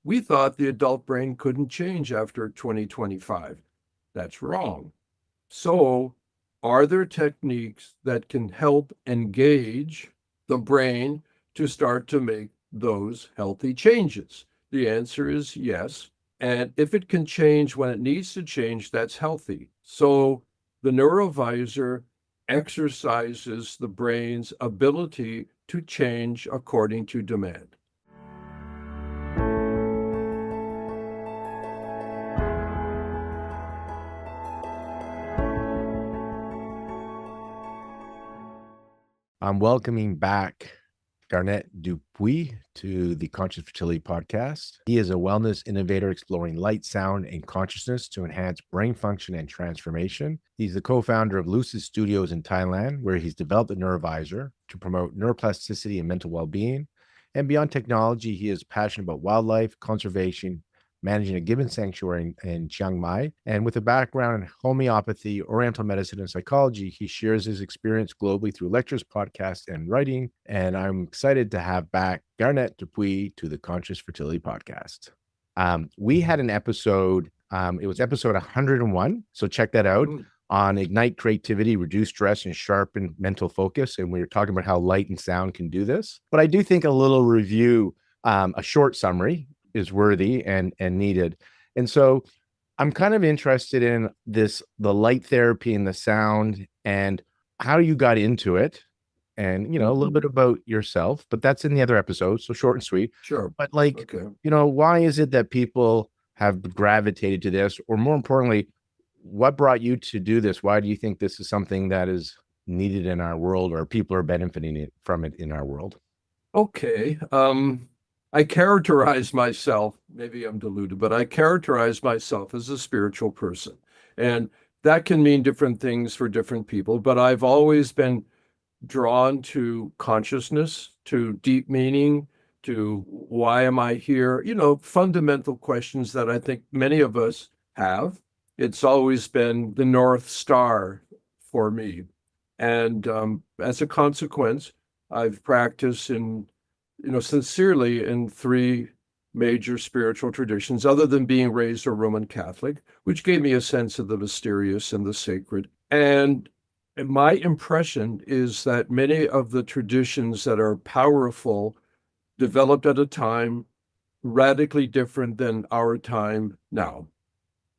we thought the adult brain couldn't change after 2025. That's wrong. So, are there techniques that can help engage the brain to start to make those healthy changes? The answer is yes. And if it can change when it needs to change, that's healthy. So, the NeuroVizr exercises the brain's ability to change according to demand. I'm welcoming back Garnet Dupuis to the Conscious Fertility Podcast. He is a wellness innovator exploring light, sound, and consciousness to enhance brain function and transformation. He's the co-founder of Lucid Studios in Thailand, where he's developed the NeuroVizr to promote neuroplasticity and mental well-being. And beyond technology, he is passionate about wildlife, conservation, managing a gibbon sanctuary in Chiang Mai. And with a background in homeopathy, oriental medicine, and psychology, he shares his experience globally through lectures, podcasts, and writing. And I'm excited to have back Garnet Dupuis to the Conscious Fertility Podcast. We had an episode, it was episode 101. So check that out. On ignite creativity, reduce stress, and sharpen mental focus. And we were talking about how light and sound can do this. But I do think a little review, a short summary, is worthy and needed. And so I'm kind of interested in the light therapy and the sound and how you got into it, and, a little bit about yourself, but that's in the other episode. So short and sweet. Sure. But why is it that people have gravitated to this? Or more importantly, what brought you to do this? Why do you think this is something that is needed in our world, or people are benefiting from it in our world? Okay. I characterize myself, maybe I'm deluded, but I characterize myself as a spiritual person. And that can mean different things for different people, but I've always been drawn to consciousness, to deep meaning, to why am I here? Fundamental questions that I think many of us have. It's always been the North Star for me. And as a consequence, I've practiced sincerely in three major spiritual traditions, other than being raised a Roman Catholic, which gave me a sense of the mysterious and the sacred. And my impression is that many of the traditions that are powerful developed at a time radically different than our time now.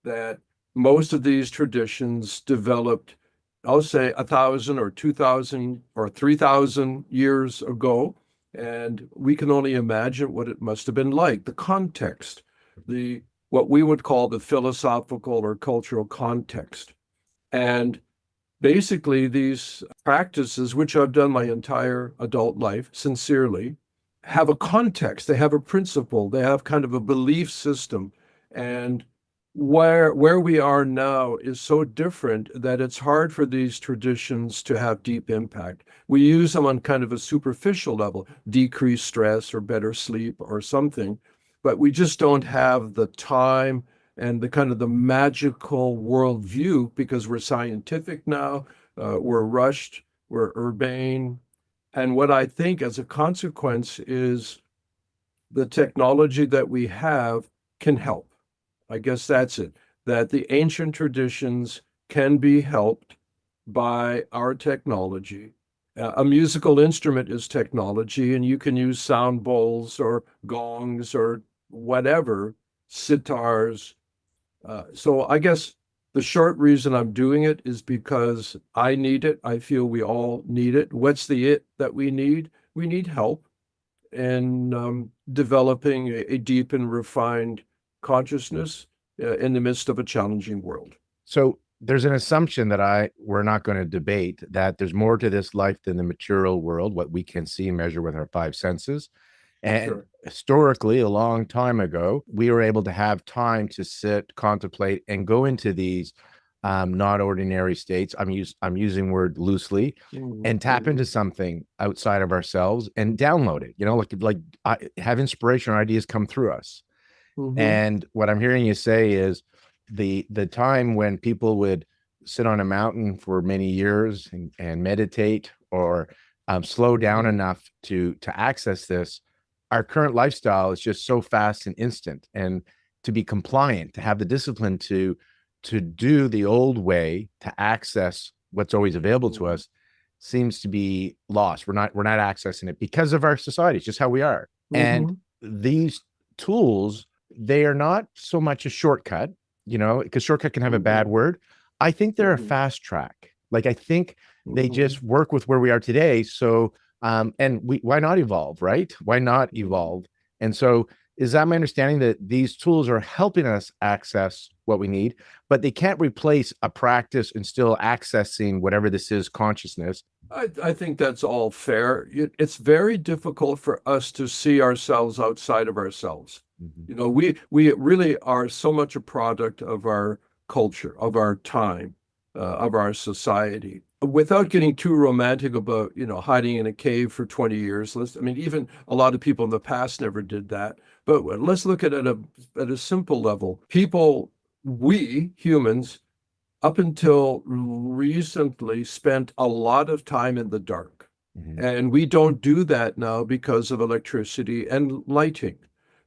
That most of these traditions developed, I'll say, 1,000 or 2,000 or 3,000 years ago. And we can only imagine what it must have been like, the context, what we would call the philosophical or cultural context. And basically, these practices, which I've done my entire adult life sincerely, have a context, they have a principle, they have kind of a belief system. And where we are now is so different that it's hard for these traditions to have deep impact. We use them on kind of a superficial level, decrease stress or better sleep or something, but we just don't have the time and the kind of the magical worldview because we're scientific now, we're rushed, we're urbane. And what I think as a consequence is the technology that we have can help. I guess that's it, that the ancient traditions can be helped by our technology. A musical instrument is technology, and you can use sound bowls or gongs or whatever, sitars. So I guess the short reason I'm doing it is because I need it. I feel we all need it. What's the it that we need? We need help in developing a deep and refined consciousness in the midst of a challenging world. So there's an assumption that we're not going to debate, that there's more to this life than the material world, what we can see and measure with our five senses. And historically, a long time ago, we were able to have time to sit, contemplate, and go into these not ordinary states. I'm using word loosely, and tap into something outside of ourselves and download it. Have inspiration or ideas come through us. And what I'm hearing you say is the time when people would sit on a mountain for many years and meditate or slow down enough to access this our current lifestyle is just so fast and instant, and to be compliant, to have the discipline to do the old way, to access what's always available to us, seems to be lost. We're not accessing it because of our society. It's just how we are. And these tools, they are not so much a shortcut, because shortcut can have a bad word. I think they're a fast track. Like, I think they just work with where we are today. So, why not evolve, right? Why not evolve? And so, is that my understanding, that these tools are helping us access what we need, but they can't replace a practice and still accessing whatever this is, consciousness? I think that's all fair. It's very difficult for us to see ourselves outside of ourselves. We really are so much a product of our culture, of our time, of our society. Without getting too romantic about, hiding in a cave for 20 years. Even a lot of people in the past never did that. But let's look at it at a simple level. We humans, up until recently, spent a lot of time in the dark. And we don't do that now because of electricity and lighting.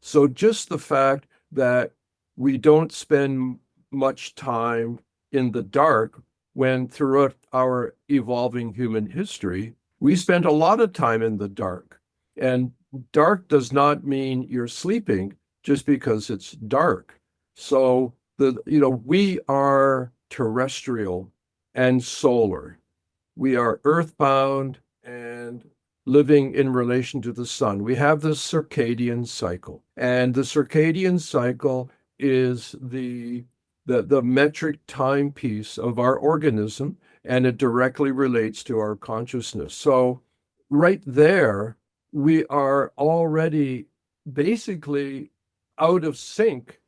So just the fact that we don't spend much time in the dark, when throughout our evolving human history, we spent a lot of time in the dark. And dark does not mean you're sleeping just because it's dark. So we are terrestrial and solar. We are earthbound and living in relation to the sun. We have the circadian cycle. And the circadian cycle is the metric timepiece of our organism, and it directly relates to our consciousness. So right there, we are already basically out of sync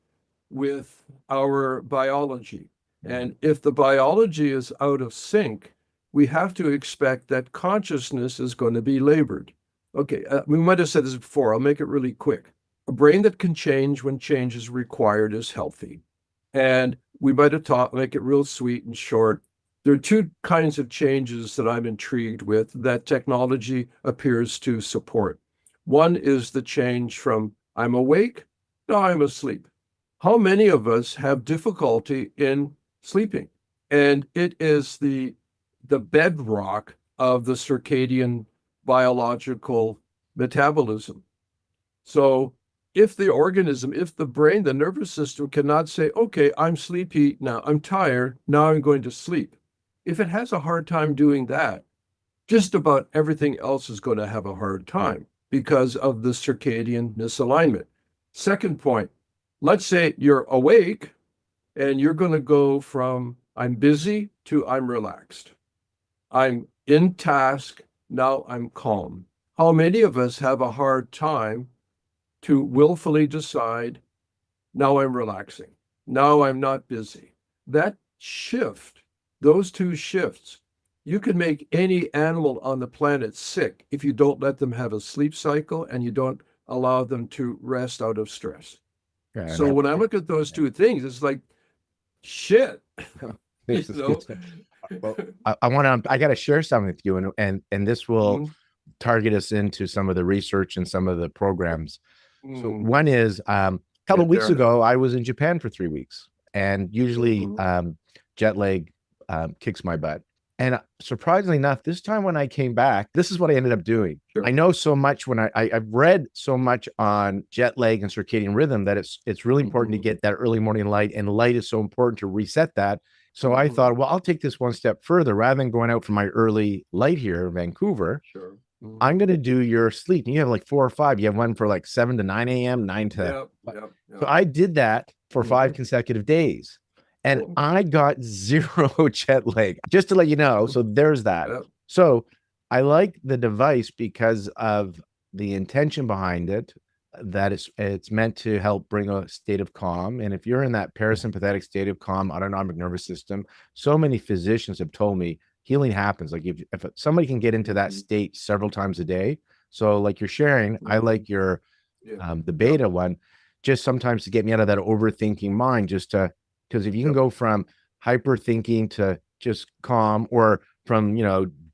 with our biology. And if the biology is out of sync, we have to expect that consciousness is going to be labored. Okay, we might have said this before. I'll make it really quick. A brain that can change when change is required is healthy. And we might have make it real sweet and short. There are two kinds of changes that I'm intrigued with that technology appears to support. One is the change from I'm awake to I'm asleep. How many of us have difficulty in sleeping? And it is the bedrock of the circadian biological metabolism. So if the brain, the nervous system cannot say, okay, I'm sleepy now, I'm tired, now I'm going to sleep. If it has a hard time doing that, just about everything else is going to have a hard time because of the circadian misalignment. Second point, let's say you're awake and you're going to go from I'm busy to I'm relaxed. I'm in task, now I'm calm. How many of us have a hard time to willfully decide, now I'm relaxing, now I'm not busy? That shift, those two shifts, you can make any animal on the planet sick if you don't let them have a sleep cycle and you don't allow them to rest out of stress. Yeah, so when I look at those two things, it's like, shit. Well, I got to share something with you, and this will target us into some of the research and some of the programs. So one is a couple of weeks ago, I was in Japan for 3 weeks, and usually jet lag kicks my butt. And surprisingly enough, this time when I came back, this is what I ended up doing. Sure. I know so much when I've read so much on jet lag and circadian rhythm that it's really important to get that early morning light, and light is so important to reset that. So I thought, well, I'll take this one step further. Rather than going out for my early light here in Vancouver, sure. I'm going to do your sleep. And you have like 4 or 5. You have one for like 7 to 9 a.m., 9 to. Yep. So I did that for 5 consecutive days. And I got 0 jet lag, just to let you know. So there's that. Yep. So I like the device because of the intention behind it, that it's meant to help bring a state of calm. And if you're in that parasympathetic state of calm, autonomic nervous system, so many physicians have told me healing happens. Like if somebody can get into that state several times a day. So like you're sharing, I like your, the beta one, just sometimes to get me out of that overthinking mind, because if you can go from hyper thinking to just calm, or from,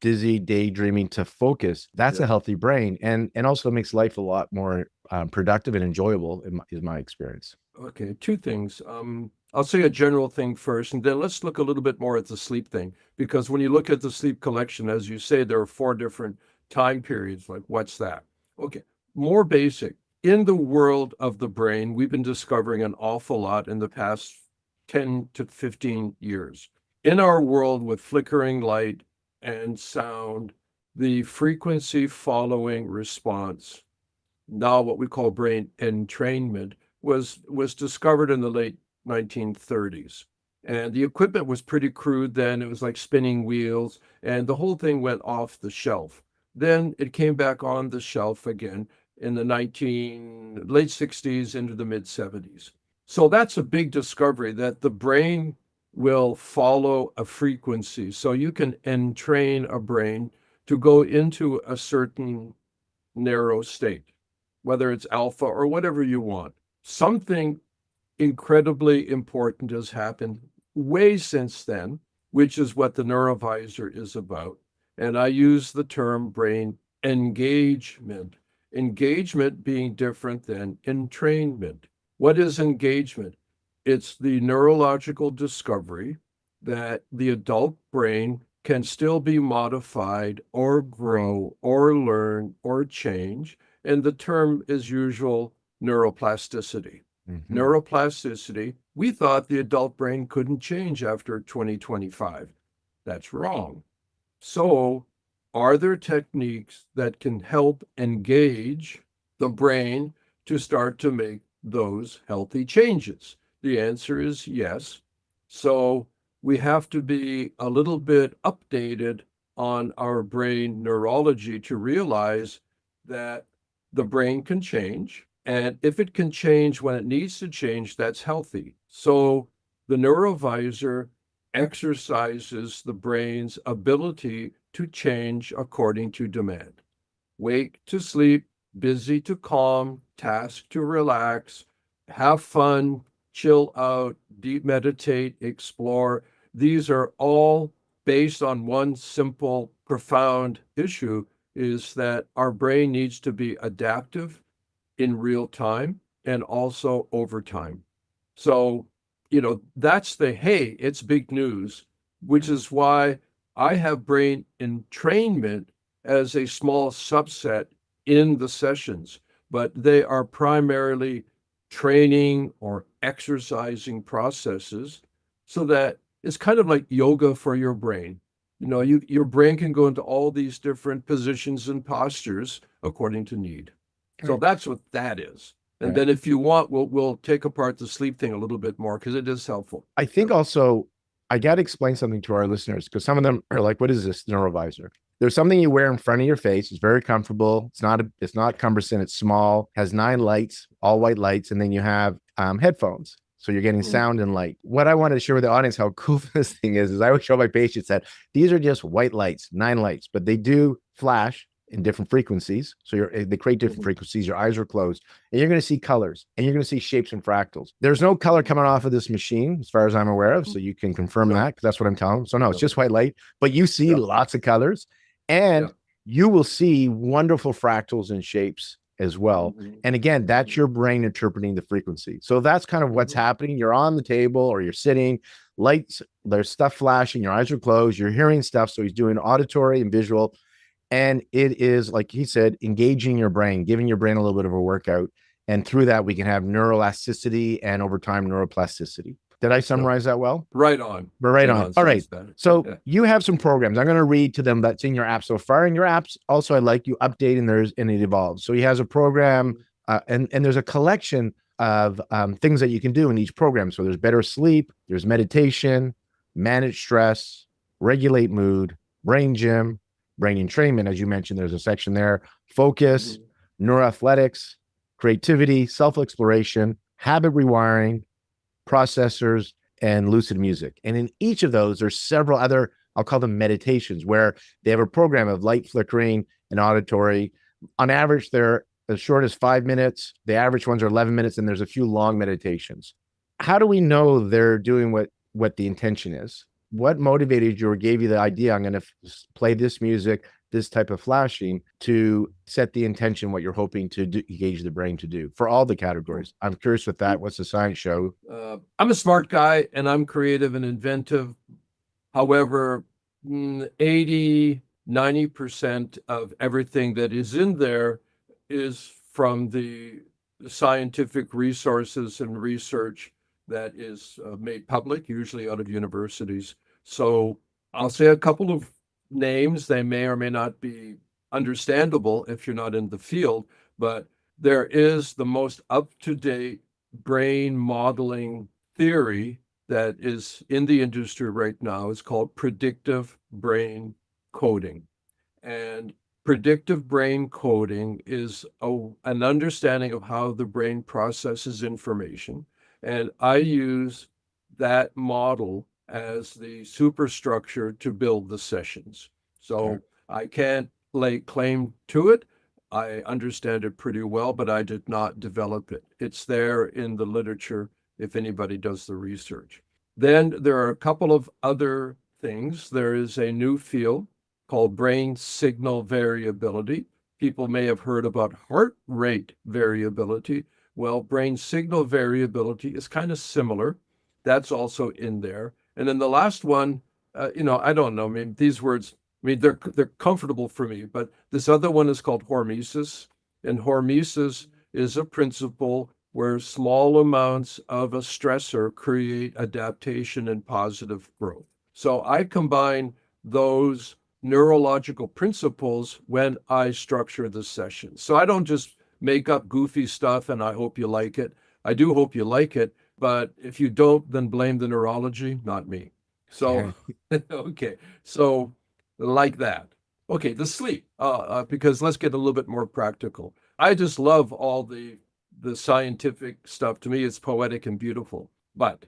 dizzy daydreaming to focus, that's a healthy brain. And also makes life a lot more productive and enjoyable is my experience. Okay, two things. I'll say a general thing first, and then let's look a little bit more at the sleep thing. Because when you look at the sleep collection, as you say, there are 4 different time periods. Like, what's that? Okay, more basic. In the world of the brain, we've been discovering an awful lot in the past 10 to 15 years. In our world with flickering light and sound, the frequency following response, now what we call brain entrainment, was discovered in the late 1930s. And the equipment was pretty crude then. It was like spinning wheels, and the whole thing went off the shelf. Then it came back on the shelf again in the late 60s into the mid 70s. So that's a big discovery, that the brain will follow a frequency. So you can entrain a brain to go into a certain narrow state, whether it's alpha or whatever you want. Something incredibly important has happened way since then, which is what the NeuroVizr is about. And I use the term brain engagement. Engagement being different than entrainment. What is engagement? It's the neurological discovery that the adult brain can still be modified or grow or learn or change. And the term is usual neuroplasticity. Mm-hmm. Neuroplasticity, we thought the adult brain couldn't change after 2025. That's wrong. So, are there techniques that can help engage the brain to start to make those healthy changes? The answer is yes. So, we have to be a little bit updated on our brain neurology to realize that the brain can change. And if it can change when it needs to change, that's healthy. So the NeuroVizr exercises the brain's ability to change according to demand. Wake to sleep, busy to calm, task to relax, have fun, chill out, deep meditate, explore. These are all based on one simple, profound issue, is that our brain needs to be adaptive in real time and also over time. So, that's hey, it's big news, which is why I have brain entrainment as a small subset in the sessions, but they are primarily training or exercising processes, so that it's kind of like yoga for your brain. Your brain can go into all these different positions and postures according to need. So that's what that is. And then if you want, we'll take apart the sleep thing a little bit more, because it is helpful. I think also I got to explain something to our listeners, because some of them are like, what is this NeuroVizr? There's something you wear in front of your face. It's very comfortable. It's not cumbersome. It's small, has 9 lights, all white lights. And then you have headphones. So you're getting sound and light. What I wanted to share with the audience, how cool this thing is I always show my patients that these are just white lights, 9 lights, but they do flash in different frequencies. So they create different frequencies. Your eyes are closed and you're going to see colors and you're going to see shapes and fractals. There's no color coming off of this machine, as far as I'm aware of. So you can confirm that, because that's what I'm telling them. So no, it's just white light, but you see lots of colors, and you will see wonderful fractals and shapes as well. And again, that's your brain interpreting the frequency. So that's kind of what's happening. You're on the table or you're sitting, lights, there's stuff flashing, your eyes are closed, you're hearing stuff. So he's doing auditory and visual. And it is, like he said, engaging your brain, giving your brain a little bit of a workout. And through that, we can have neuroelasticity and over time neuroplasticity. Did I summarize that well? Right on. We're right on. All right. So you have some programs. I'm going to read to them that's in your app so far. And your apps also, I like you update, and it evolves. So he has a program and there's a collection of things that you can do in each program. So there's better sleep, there's meditation, manage stress, regulate mood, brain gym, brain entrainment. As you mentioned, there's a section there, focus, neuroathletics, creativity, self-exploration, habit rewiring, processors, and lucid music. And in each of those, there's several other, I'll call them meditations, where they have a program of light flickering and auditory. On average, they're as short as 5 minutes. The average ones are 11 minutes, and there's a few long meditations. How do we know they're doing what the intention is? What motivated you or gave you the idea, I'm going to play this music, this type of flashing to set the intention, what you're hoping to engage the brain to do for all the categories. I'm curious with that. What's the science show? I'm a smart guy and I'm creative and inventive. However, 80, 90% of everything that is in there is from the scientific resources and research that is made public, usually out of universities. So I'll say a couple of names. They may or may not be understandable if you're not in the field, but there is the most up-to-date brain modeling theory that is in the industry right now. Is called predictive brain coding. And predictive brain coding is an understanding of how the brain processes information. And I use that model as the superstructure to build the sessions. So Okay. I can't lay claim to it. I understand it pretty well, but I did not develop it. It's there in the literature if anybody does the research. Then there are a couple of other things. There is a new field called brain signal variability. People may have heard about heart rate variability. Well, brain signal variability is kind of similar. That's also in there. And then the last one, I don't know. I mean, these words, they're comfortable for me, but this other one is called hormesis. And hormesis is a principle where small amounts of a stressor create adaptation and positive growth. So I combine those neurological principles when I structure the session. So I don't just make up goofy stuff and I hope you like it. I do hope you like it, but if you don't, then blame the neurology, not me. So, okay. So like that. Okay, the sleep, because let's get a little bit more practical. I just love all the scientific stuff. To me, it's poetic and beautiful. But,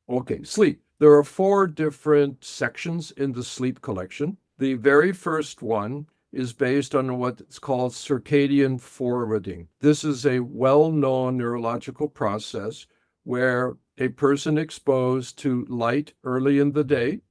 okay, sleep. There are 4 different sections in the sleep collection. The very first one is based on what's called circadian forwarding. This is a well-known neurological process where a person exposed to light early in the day,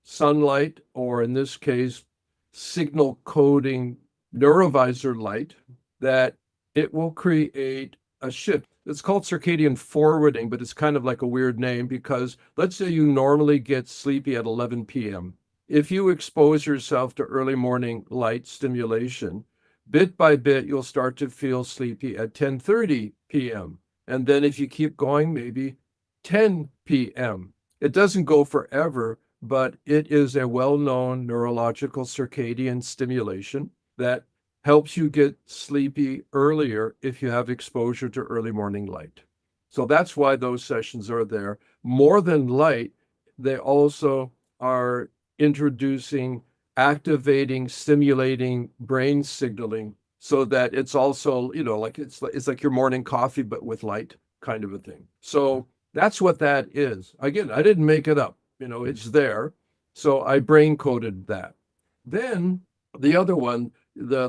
sunlight, or in this case, signal coding NeuroVizr light, that it will create a shift. It's called circadian forwarding, but it's kind of like a weird name because let's say you normally get sleepy at 11 p.m. If you expose yourself to early morning light stimulation, bit by bit, you'll start to feel sleepy at 10:30 p.m. And then if you keep going, maybe 10 p.m. It doesn't go forever, but it is a well-known neurological circadian stimulation that helps you get sleepy earlier if you have exposure to early morning light. So that's why those sessions are there. More than light, they also are introducing, activating, stimulating brain signaling so that it's also, like it's like your morning coffee, but with light kind of a thing. So that's what that is. Again, I didn't make it up. It's there. So I brain coded that. Then the other one,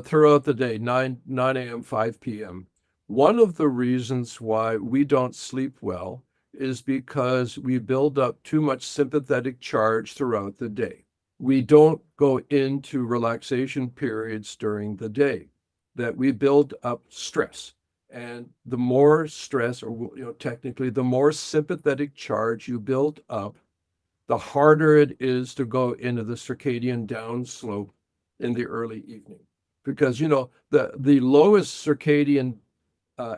throughout the day, 9 a.m., 5 p.m. One of the reasons why we don't sleep well is because we build up too much sympathetic charge throughout the day. We don't go into relaxation periods during the day, that we build up stress. And the more stress, or technically, the more sympathetic charge you build up, the harder it is to go into the circadian downslope in the early evening. Because, the lowest circadian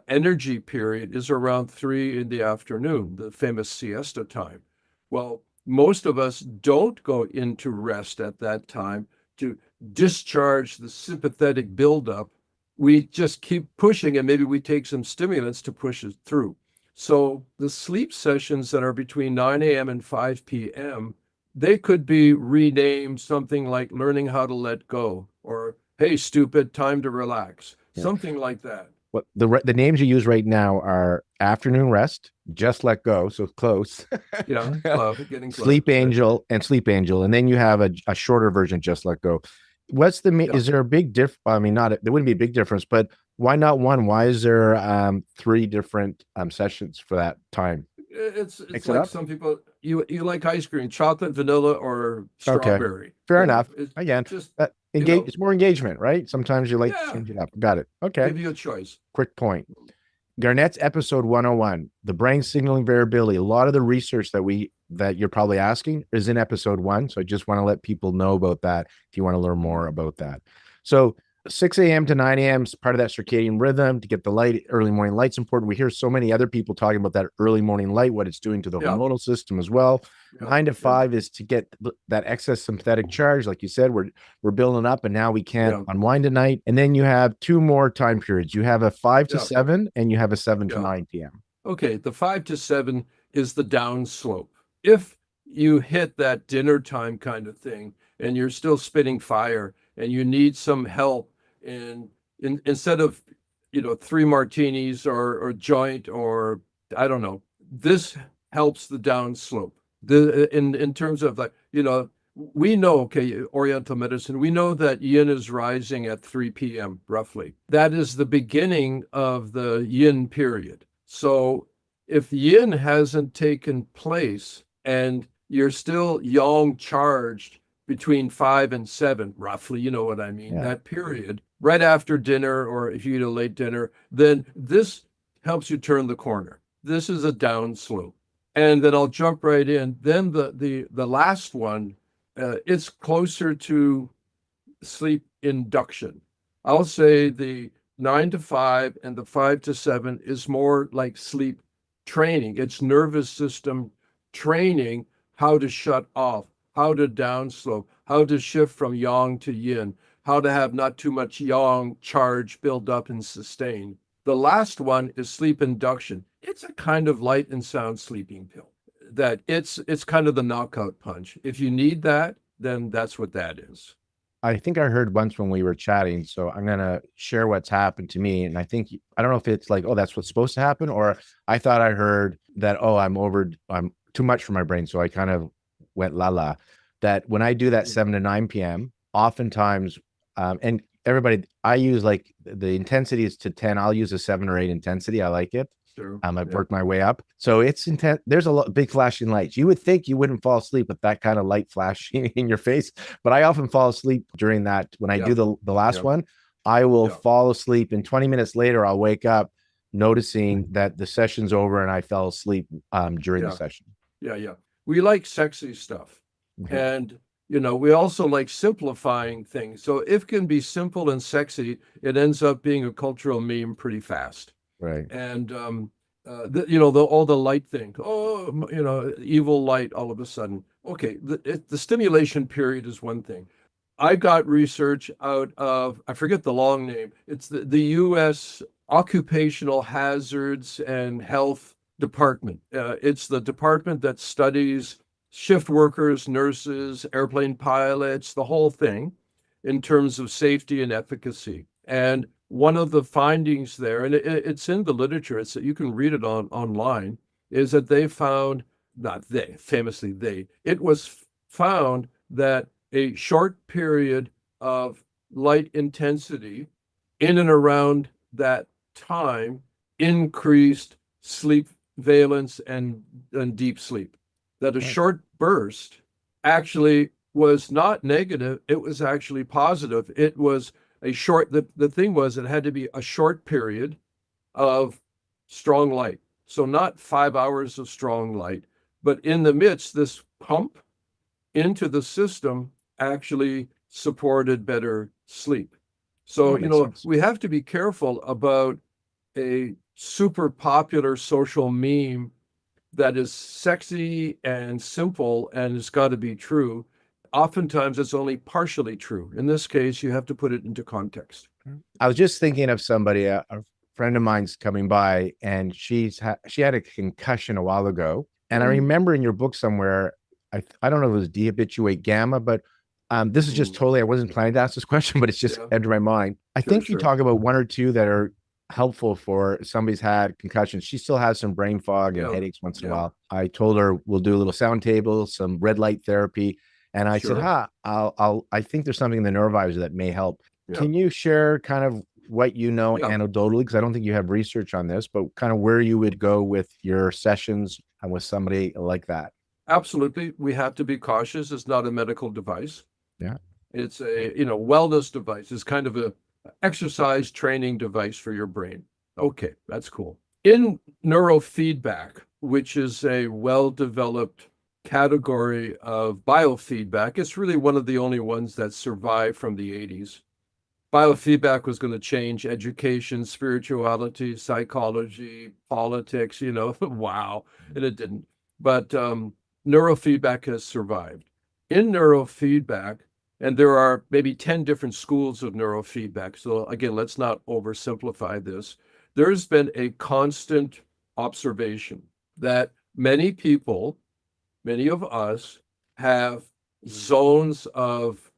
energy period is around 3 in the afternoon, the famous siesta time. Well, most of us don't go into rest at that time to discharge the sympathetic buildup. We just keep pushing, and maybe we take some stimulants to push it through. So the sleep sessions that are between 9 a.m. and 5 p.m., they could be renamed something like learning how to let go, or, hey, stupid, time to relax, something like that. What the names you use right now are afternoon rest, just let go, so close. Getting close. Sleep Angel and Sleep Angel, and then you have a shorter version, just let go. What's is there a big there wouldn't be a big difference, but why not one? Why is there 3 different sessions for that time? It's like some people, you like ice cream, chocolate, vanilla, or Okay. strawberry. Fair enough. It's Again, just, it's more engagement, right? Sometimes you like to yeah, change it up. Got it. Okay. give you a choice. Quick point. Garnet's episode 101, the brain signaling variability. A lot of the research that you're probably asking is in episode 1. So I just want to let people know about that if you want to learn more about that. So 6 a.m. to 9 a.m. is part of that circadian rhythm to get the light. Early morning light's important. We hear so many other people talking about that early morning light, what it's doing to the hormonal system as well. 9 to 5 is to get that excess sympathetic charge. Like you said, we're building up and now we can't unwind at night. And then you have 2 more time periods. You have a 5 to 7 and you have a 7 to 9 p.m. Okay, the 5 to 7 is the down slope. If you hit that dinner time kind of thing and you're still spitting fire and you need some help instead of 3 martinis or joint, or I don't know, this helps the down slope. In terms of we know, Oriental medicine, we know that yin is rising at 3 p.m. roughly. That is the beginning of the yin period. So if yin hasn't taken place and you're still yang charged between 5 and 7, roughly, you know what I mean, that period, right after dinner, or if you eat a late dinner, then this helps you turn the corner. This is a down slope. And then I'll jump right in. Then the last one, it's closer to sleep induction. I'll say the 9 to 5 and the 5 to 7 is more like sleep training. It's nervous system training, how to shut off, how to downslope, how to shift from yang to yin, how to have not too much yang charge build up and sustain. The last one is sleep induction. It's a kind of light and sound sleeping pill. That it's kind of the knockout punch. If you need that, then that's what that is. I think I heard once when we were chatting, so I'm going to share what's happened to me. And I don't know if it's like, oh, that's what's supposed to happen, or I thought I heard that, oh, I'm too much for my brain. So I kind of went la, that when I do that 7 to 9 p.m., oftentimes, and everybody, I use like the intensity is to 10. I'll use a 7 or 8 intensity. I like it. Sure. I've worked my way up. So it's intense. There's a lot big flashing lights. You would think you wouldn't fall asleep with that kind of light flashing in your face, but I often fall asleep during that. When I do the last one, I will fall asleep, and 20 minutes later, I'll wake up noticing that the session's over and I fell asleep during the session. Yeah. We like sexy stuff. And we also like simplifying things. So if it can be simple and sexy, it ends up being a cultural meme pretty fast. Right. And all the light thing. Oh, evil light all of a sudden. Okay, the stimulation period is one thing. I got research out of, I forget the long name. It's the U.S. Occupational Hazards and Health Department. It's the department that studies shift workers, nurses, airplane pilots, the whole thing in terms of safety and efficacy. And one of the findings there, and it's in the literature, you can read it online, is that they found, it was found that a short period of light intensity in and around that time increased sleep valence and deep sleep. That a short burst actually was not negative, it was actually positive. It was a short, the thing was, it had to be a short period of strong light. So not 5 hours of strong light, but in the midst, this pump into the system actually supported better sleep. So, we have to be careful about a super popular social meme that is sexy and simple and it's got to be true. Oftentimes it's only partially true. In this case, you have to put it into context. I was just thinking of somebody, a friend of mine's coming by, and she had a concussion a while ago. And I remember in your book somewhere, I don't know if it was dehabituate gamma, but this is just totally, I wasn't planning to ask this question, but it's just entered my mind. I think you talk about 1 or 2 that are helpful for somebody's had concussions. She still has some brain fog and headaches once in a while. I told her we'll do a little sound table, some red light therapy. And I said, I think there's something in the NeuroVizr that may help. Can you share kind of what you know anecdotally? Because I don't think you have research on this, but kind of where you would go with your sessions and with somebody like that. Absolutely. We have to be cautious. It's not a medical device. Yeah. It's a, wellness device. It's kind of a exercise training device for your brain. Okay, that's cool. In neurofeedback, which is a well-developed category of biofeedback, it's really one of the only ones that survived from the 80s. Biofeedback was going to change education, spirituality, psychology, politics, wow, and it didn't. But neurofeedback has survived. In neurofeedback, and there are maybe 10 different schools of neurofeedback. So again, let's not oversimplify this. There's been a constant observation that many people, many of us, have zones of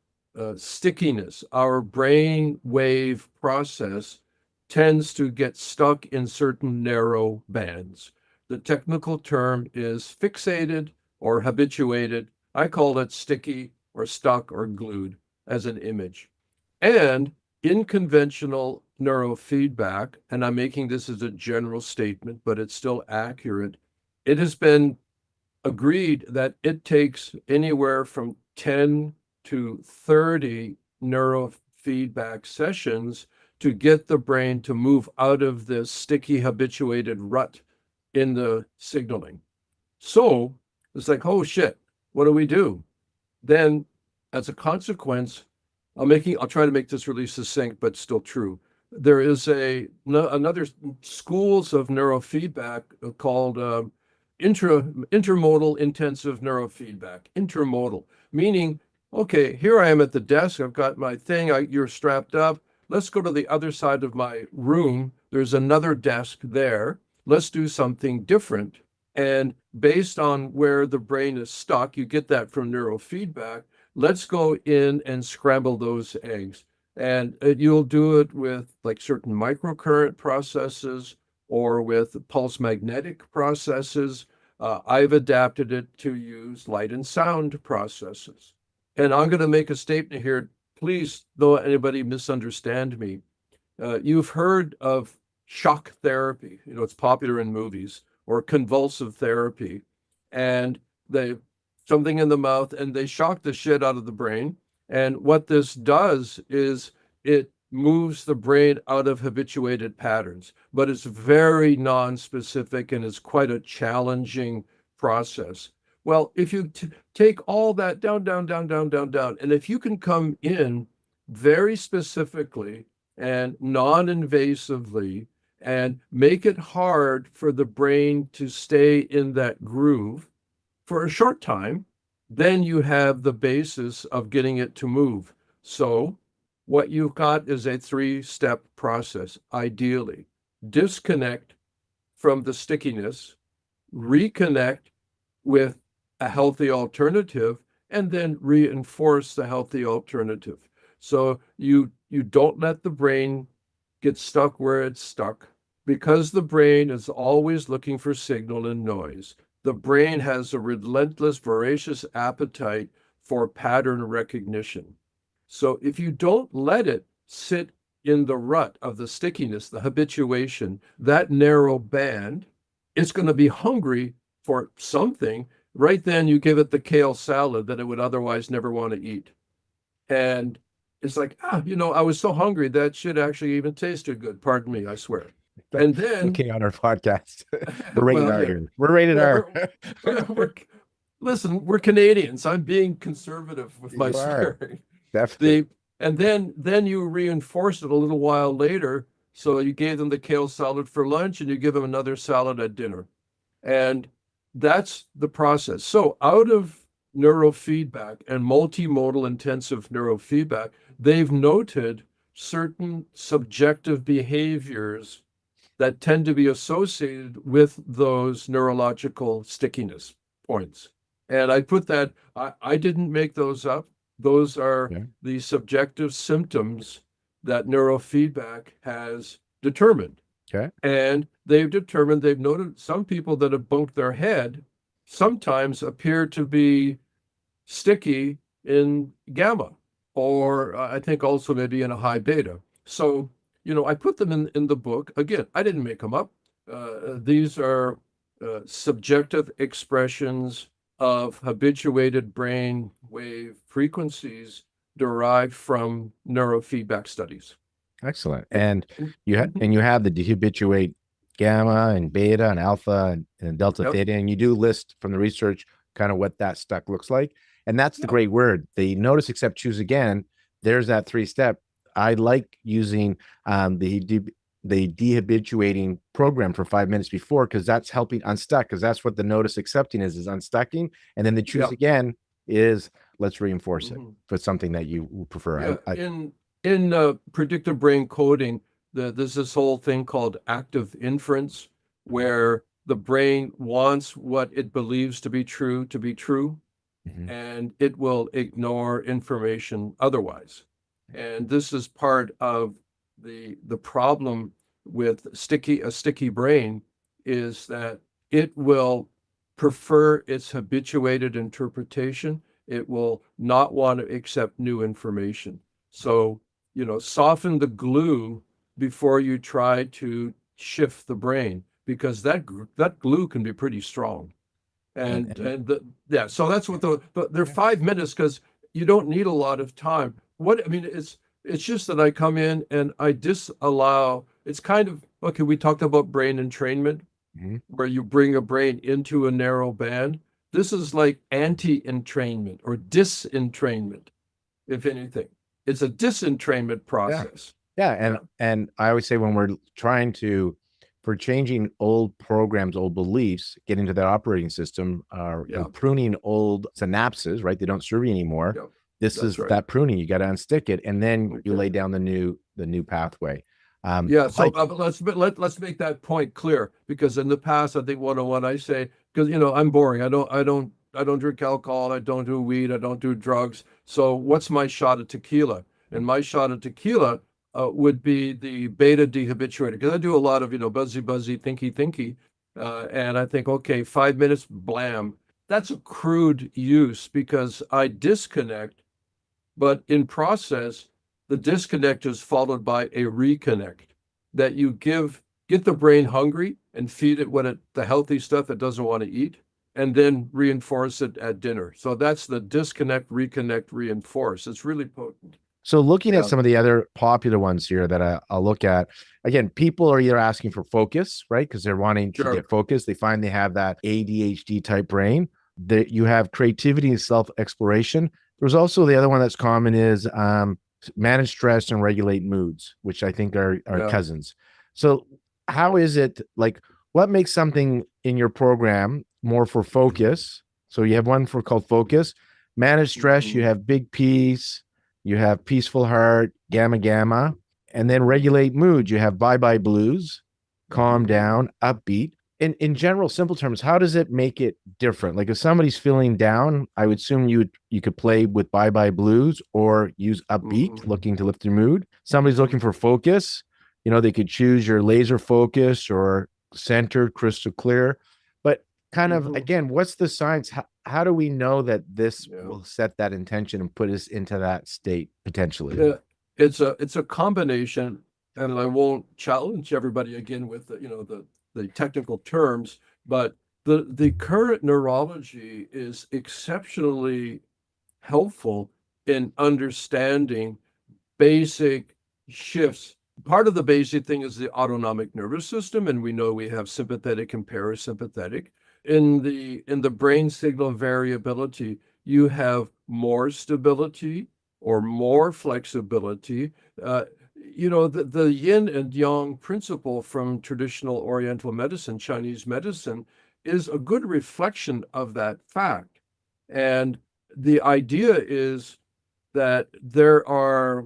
stickiness. Our brain wave process tends to get stuck in certain narrow bands. The technical term is fixated or habituated. I call it sticky or stuck or glued as an image. And in conventional neurofeedback, and I'm making this as a general statement, but it's still accurate, it has been agreed that it takes anywhere from 10 to 30 neurofeedback sessions to get the brain to move out of this sticky habituated rut in the signaling. So it's like, oh shit, what do we do? Then, as a consequence, I'll try to make this really succinct, but still true. There is another schools of neurofeedback called intermodal intensive neurofeedback. Intermodal, meaning, okay, here I am at the desk. I've got my thing. You're strapped up. Let's go to the other side of my room. There's another desk there. Let's do something different. And based on where the brain is stuck, you get that from neurofeedback. Let's go in and scramble those eggs. And you'll do it with like certain microcurrent processes or with pulse magnetic processes. I've adapted it to use light and sound processes. And I'm going to make a statement here. Please don't anybody misunderstand me. You've heard of shock therapy. It's popular in movies, or convulsive therapy. And they something in the mouth and they shock the shit out of the brain. And what this does is it moves the brain out of habituated patterns, but it's very non-specific and it's quite a challenging process. Well, if you take all that down, and if you can come in very specifically and non-invasively and make it hard for the brain to stay in that groove for a short time, then you have the basis of getting it to move. So what you've got is a 3-step process, ideally. Disconnect from the stickiness, reconnect with a healthy alternative, and then reinforce the healthy alternative. So you don't let the brain get stuck where it's stuck, because the brain is always looking for signal and noise. The brain has a relentless, voracious appetite for pattern recognition. So if you don't let it sit in the rut of the stickiness, the habituation, that narrow band, it's going to be hungry for something. Right then, you give it the kale salad that it would otherwise never want to eat. And it's like, I was so hungry that shit actually even tasted good. Pardon me, I swear. And then, okay, on our podcast, we're rated well, R yeah. here. We're rated R. Listen, we're Canadians. I'm being conservative with my You are. swearing. Definitely. And then you reinforce it a little while later. So you gave them the kale salad for lunch and you give them another salad at dinner. And that's the process. So out of neurofeedback and multimodal intensive neurofeedback, they've noted certain subjective behaviors that tend to be associated with those neurological stickiness points. And I put that, I didn't make those up. Those are the subjective symptoms that neurofeedback has determined. Okay. And they've noted some people that have bumped their head sometimes appear to be sticky in gamma, or I think also maybe in a high beta. So, I put them in the book. Again, I didn't make them up. These are subjective expressions of habituated brain wave frequencies derived from neurofeedback studies. Excellent. And you Mhm. have the dehabituate gamma and beta and alpha and delta Yep. theta, and you do list from the research kind of what that stuck looks like. And that's the Yep. great word. The notice, accept, choose again. There's that 3-step. I like using the dehabituating program for 5 minutes before, because that's helping unstuck, because that's what the notice accepting is unstucking. And then the choose Yep. again is let's reinforce it Mhm. for something that you prefer. Yeah. In predictive brain coding, there's this whole thing called active inference, where the brain wants what it believes to be true, Mhm. and it will ignore information otherwise. And this is part of the problem with a sticky brain, is that it will prefer its habituated interpretation. It will not want to accept new information. So, soften the glue before you try to shift the brain, because that glue can be pretty strong. And Yeah, so that's what they're 5 minutes, because you don't need a lot of time. What I mean, it's just that I come in and I disallow. It's kind of okay. We talked about brain entrainment, Mhm. where you bring a brain into a narrow band. This is like anti-entrainment or disentrainment, if anything. It's a disentrainment Yeah. process. Yeah, Yeah, and I always say when we're trying to for changing old programs, old beliefs, get into that operating system, yeah, pruning old synapses, right? They don't serve you anymore. yeah. This That's is right. that pruning. You got to unstick it, and then you Okay. lay down the new pathway. Yeah, so Like, let's make that point clear, because in the past, I think 101, I say, because I'm boring. I don't drink alcohol. I don't do weed. I don't do drugs. So what's my shot of tequila? And my shot of tequila would be the beta dehabituator, because I do a lot of buzzy thinky, and I think, okay, 5 minutes, blam. That's a crude use, because I disconnect, but in process, the disconnect is followed by a reconnect, that you get the brain hungry and feed it the healthy stuff it doesn't want to eat, and then reinforce it at dinner. So that's the disconnect, reconnect, reinforce. It's really potent. so looking at Yeah, some of the other popular ones here that I'll look at, again, people are either asking for focus, right? Because they're wanting to sure. get focused. They find they have that ADHD type brain. That you have creativity and self exploration. There's also the other one that's common is manage stress and regulate moods, which I think are Yeah. cousins. So how is it like? What makes something in your program more for focus? So you have one for called focus. Manage stress. You Mhm. have big peace, you have peaceful heart, gamma gamma, and then regulate mood. You have bye bye blues, calm Mhm. down, upbeat. In general, simple terms, how does it make it different? Like if somebody's feeling down, I would assume you could play with bye bye blues or use upbeat, Mhm. looking to lift their mood. Somebody's looking for focus, they could choose your laser focus or centered, crystal clear. But kind of Mhm. again, what's the science? How do we know that this Yeah. will set that intention and put us into that state potentially? Yeah, it's a combination, and I won't challenge everybody again with the technical terms, but the current neurology is exceptionally helpful in understanding basic shifts. Part of the basic thing is the autonomic nervous system, and we know we have sympathetic and parasympathetic. In the brain signal variability, you have more stability or more flexibility. Uh, the yin and yang principle from traditional Oriental medicine, Chinese medicine, is a good reflection of that fact. And the idea is that there are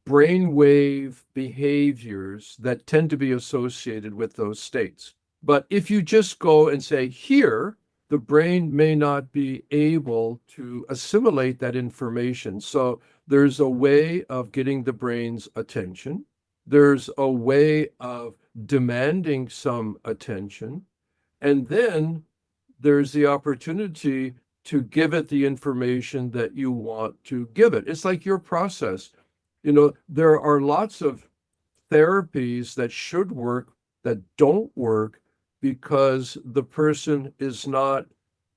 brainwave behaviors that tend to be associated with those states. But if you just go and say, here, the brain may not be able to assimilate that information. So there's a way of getting the brain's attention. There's a way of demanding some attention. And then there's the opportunity to give it the information that you want to give it. It's like your process. There are lots of therapies that should work that don't work, because the person is not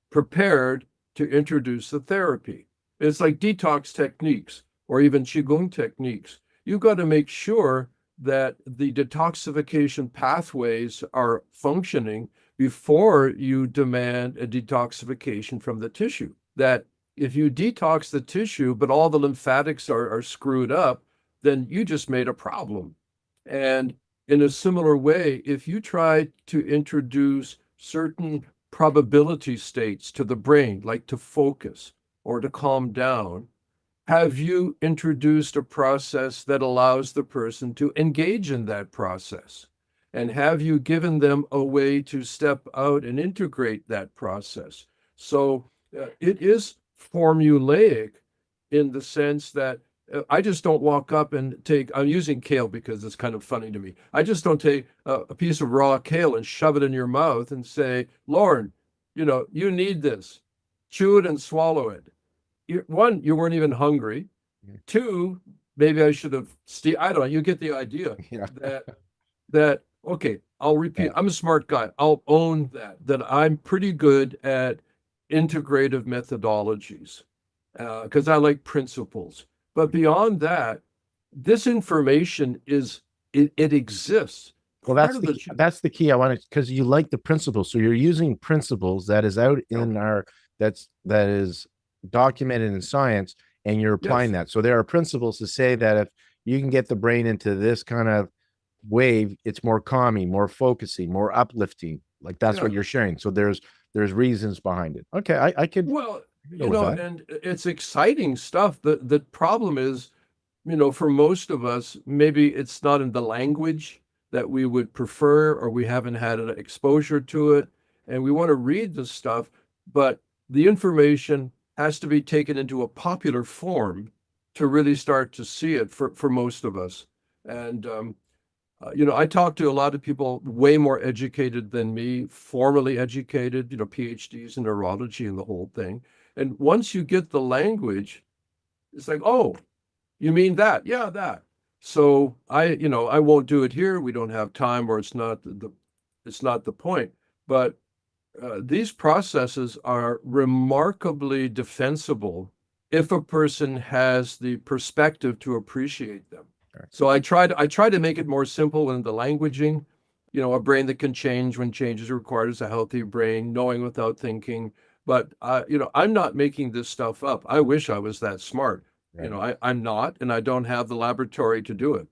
prepared to introduce the therapy. It's like detox techniques or even Qigong techniques. You've got to make sure that the detoxification pathways are functioning before you demand a detoxification from the tissue. That if you detox the tissue, but all the lymphatics are screwed up, then you just made a problem. And in a similar way, if you try to introduce certain probability states to the brain, like to focus or to calm down, have you introduced a process that allows the person to engage in that process? And have you given them a way to step out and integrate that process? So it is formulaic in the sense that I just don't walk up and I'm using kale because it's kind of funny to me. I just don't take a piece of raw kale and shove it in your mouth and say, Lorne, you need this. Chew it and swallow it. One, you weren't even hungry. Two, maybe I should have, I don't know, you get the idea. Yeah. Okay, I'll repeat. I'm a smart guy. I'll own that I'm pretty good at integrative methodologies because I like principles. But beyond that, this information it exists. Well, that's the key. I want to, because you like the principles. So you're using principles that is out in that is documented in science, and you're applying that. So there are principles to say that if you can get the brain into this kind of wave, it's more calming, more focusing, more uplifting. Like that's what you're sharing. So there's reasons behind it. Okay, I could. Well, and it's exciting stuff. The problem is, for most of us, maybe it's not in the language that we would prefer, or we haven't had an exposure to it, and we want to read the stuff, but the information has to be taken into a popular form to really start to see it for most of us. And I talk to a lot of people way more educated than me, formally educated, PhDs in neurology and the whole thing. And once you get the language, it's like, oh, you mean that? Yeah, that. So I won't do it here. We don't have time, or it's not the point. But these processes are remarkably defensible if a person has the perspective to appreciate them. Right. So I try to make it more simple in the languaging. A brain that can change when change is required is a healthy brain, knowing without thinking. But I'm not making this stuff up. I wish I was that smart. Right. I'm not, and I don't have the laboratory to do it.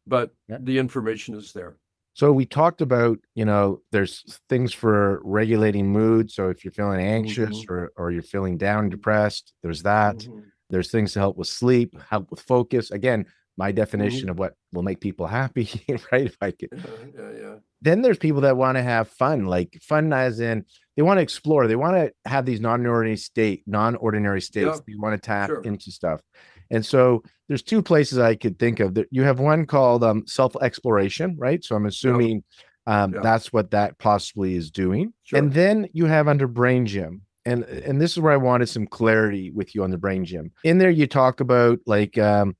But the information is there. So we talked about, there's things for regulating mood. So if you're feeling anxious or you're feeling down, depressed, there's that. There's things to help with sleep, help with focus. Again, my definition of what will make people happy, right? If I could. Yeah. Then there's people that want to have fun, like fun as in they want to explore. They want to have these non-ordinary states. They want to tap into stuff. And so there's two places I could think of. You have one called self-exploration, right? So I'm assuming that's what that possibly is doing. Sure. And then you have under brain gym. And this is where I wanted some clarity with you on the brain gym. In there, you talk about like, I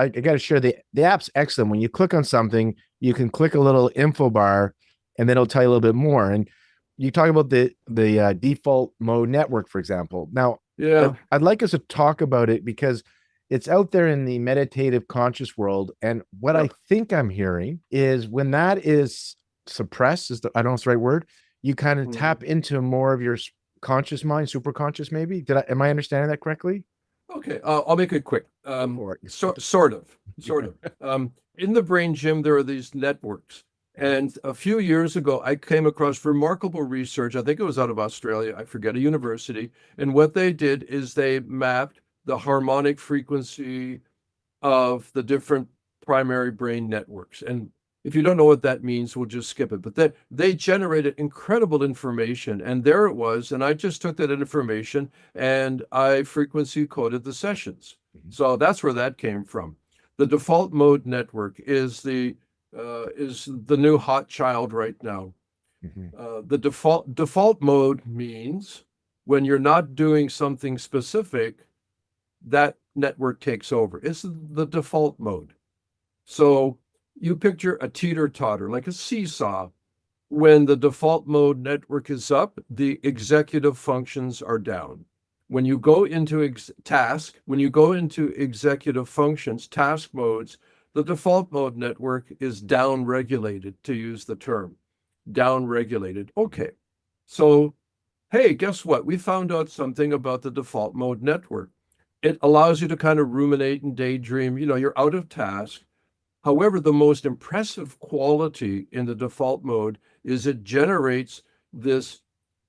got to share the app's excellent. When you click on something, you can click a little info bar and then it'll tell you a little bit more. And you talk about the default mode network, for example. Now, I'd like us to talk about it because it's out there in the meditative conscious world. And what I think I'm hearing is when that is suppressed, I don't know if it's the right word, you kind of tap into more of your conscious mind, super conscious maybe. Am I understanding that correctly? Okay, I'll make it quick. Sort of. In the brain gym, there are these networks. And a few years ago, I came across remarkable research. I think it was out of Australia. I forget, a university. And what they did is they mapped the harmonic frequency of the different primary brain networks. And if you don't know what that means, we'll just skip it. But they generated incredible information. And there it was. And I just took that information and I frequency coded the sessions. So that's where that came from. The default mode network is the new hot child right now. The default mode means when you're not doing something specific, that network takes over. It's the default mode. So you picture a teeter-totter, like a seesaw. When the default mode network is up, the executive functions are down. when you go into when you go into executive functions, task modes, the default mode network is down regulated, to use the term, down regulated. Okay. So, hey, guess what? We found out something about the default mode network. It allows you to kind of ruminate and daydream. You're out of task. However, the most impressive quality in the default mode is it generates this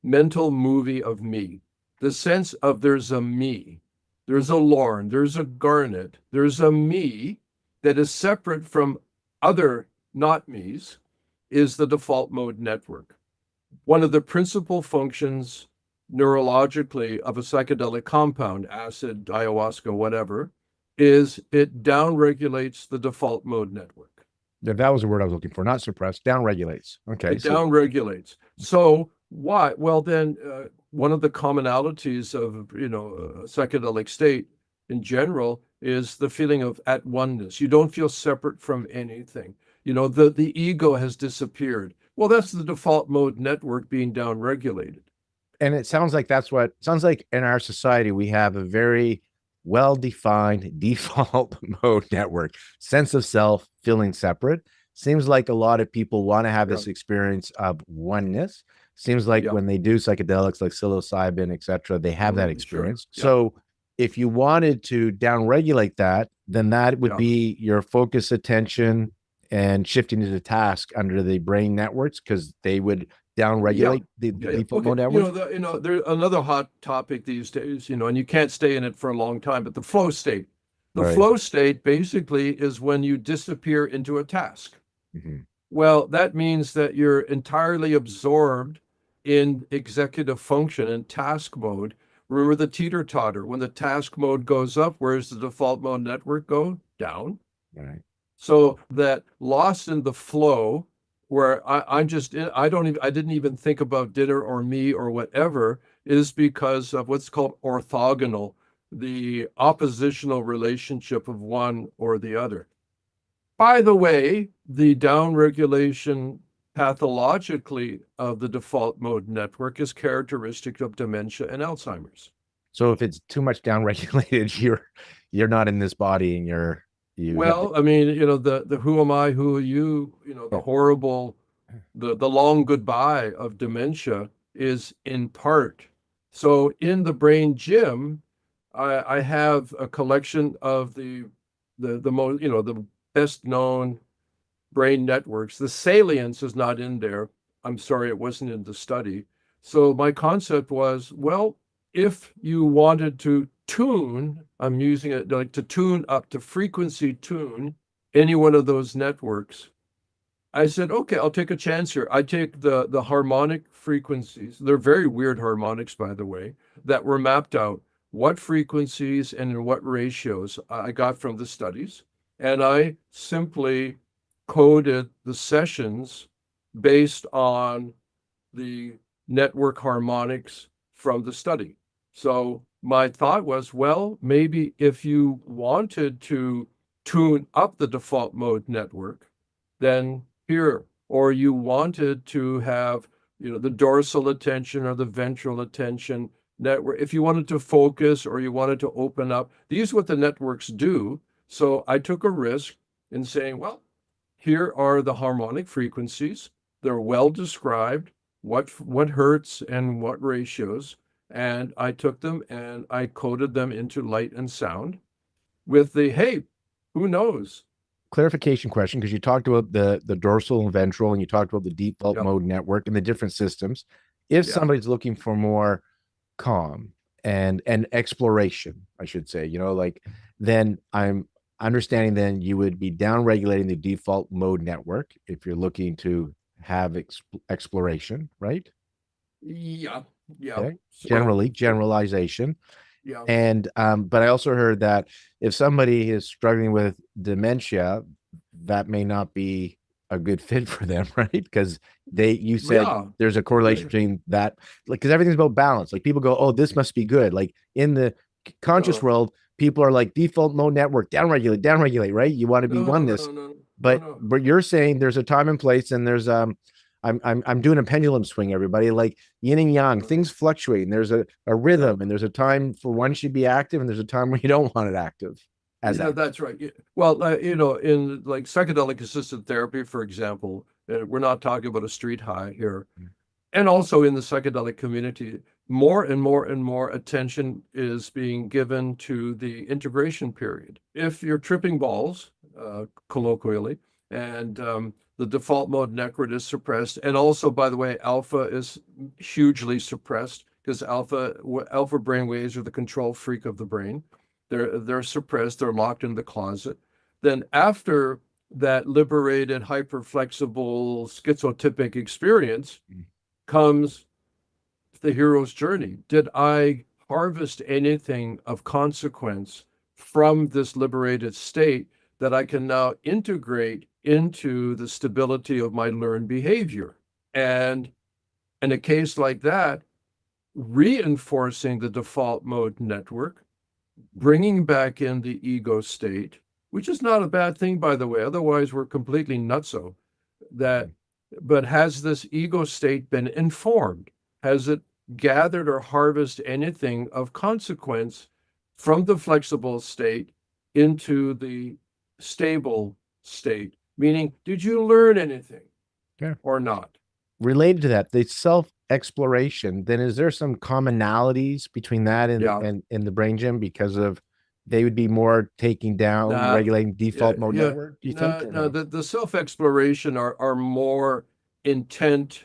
mental movie of me, the sense of there's a me, there's a Lorne, there's a Garnet, there's a me that is separate from other not me's, is the default mode network. One of the principal functions neurologically of a psychedelic compound, acid, ayahuasca, whatever, is it downregulates the default mode network. Yeah, that was the word I was looking for. Not suppressed, downregulates. Okay. It downregulates. So why? Well, then one of the commonalities of, a psychedelic state in general is the feeling of at oneness. You don't feel separate from anything. The ego has disappeared. Well, that's the default mode network being downregulated. And it sounds like sounds like in our society, we have a very well-defined default mode network, sense of self, feeling separate. Seems like a lot of people want to have this experience of oneness. Seems like when they do psychedelics like psilocybin, etc., they have that experience. Sure. So if you wanted to downregulate that, then that would be your focus, attention, and shifting to the task under the brain networks, because they would downregulate the default mode network. There's another hot topic these days, and you can't stay in it for a long time, but the flow state. The flow state basically is when you disappear into a task. Mm-hmm. Well, that means that you're entirely absorbed in executive function and task mode. Remember the teeter-totter. When the task mode goes up, where does the default mode network go? Down. Right. So that lost in the flow, where I didn't even think about dinner or me or whatever, is because of what's called orthogonal, the oppositional relationship of one or the other. By the way, the downregulation pathologically of the default mode network is characteristic of dementia and Alzheimer's. So if it's too much downregulated, you're not in this body, and the who am I, who are you, the horrible, the long goodbye of dementia is in part. So in the brain gym, I have a collection of the most, the best known brain networks. The salience is not in there. I'm sorry, it wasn't in the study. So my concept was, well, if you wanted to tune, I'm using it like to tune up, to frequency tune any one of those networks, I said, okay, I'll take a chance here. I take the harmonic frequencies. They're very weird harmonics, by the way, that were mapped out, what frequencies and in what ratios I got from the studies. And I simply coded the sessions based on the network harmonics from the study. So my thought was, well, maybe if you wanted to tune up the default mode network, then here, or you wanted to have, the dorsal attention or the ventral attention network, if you wanted to focus or you wanted to open up, these are what the networks do. So I took a risk in saying, well, here are the harmonic frequencies. They're well described, what hertz and what ratios. And I took them and I coded them into light and sound with the, hey, who knows? Clarification question, because you talked about the dorsal and ventral, and you talked about the default mode network and the different systems. If somebody's looking for more calm and exploration, I should say, then I'm understanding then you would be downregulating the default mode network if you're looking to have exploration, right? Yeah. Okay. Generalization. Yeah. And but I also heard that if somebody is struggling with dementia, that may not be a good fit for them, right? Because you said there's a correlation between that, like, because everything's about balance. Like, people go, oh, this must be good. Like, in the conscious world, people are like, default mode network, downregulate, right? You want to be oneness. But you're saying there's a time and place, and there's I'm doing a pendulum swing, everybody, like yin and yang, things fluctuate, and there's a rhythm, and there's a time for one should be active, and there's a time where you don't want it active. That's right. Well, in like psychedelic assisted therapy, for example, we're not talking about a street high here. And also in the psychedelic community, more and more and more attention is being given to the integration period. If you're tripping balls, colloquially, and the default mode network is suppressed, and also, by the way, alpha is hugely suppressed because alpha brain waves are the control freak of the brain. They're suppressed. They're locked in the closet. Then after that liberated, hyperflexible, schizotypic experience comes the hero's journey. Did I harvest anything of consequence from this liberated state that I can now integrate into the stability of my learned behavior? And in a case like that, reinforcing the default mode network, bringing back in the ego state, which is not a bad thing, by the way. Otherwise, we're completely nutso. But has this ego state been informed? Has it gathered or harvested anything of consequence from the flexible state into the stable state? Meaning, did you learn anything or not? Related to that, the self-exploration, then is there some commonalities between that and the brain gym, because of they would be more taking down, regulating default mode network, do you think? No, the self-exploration are more intent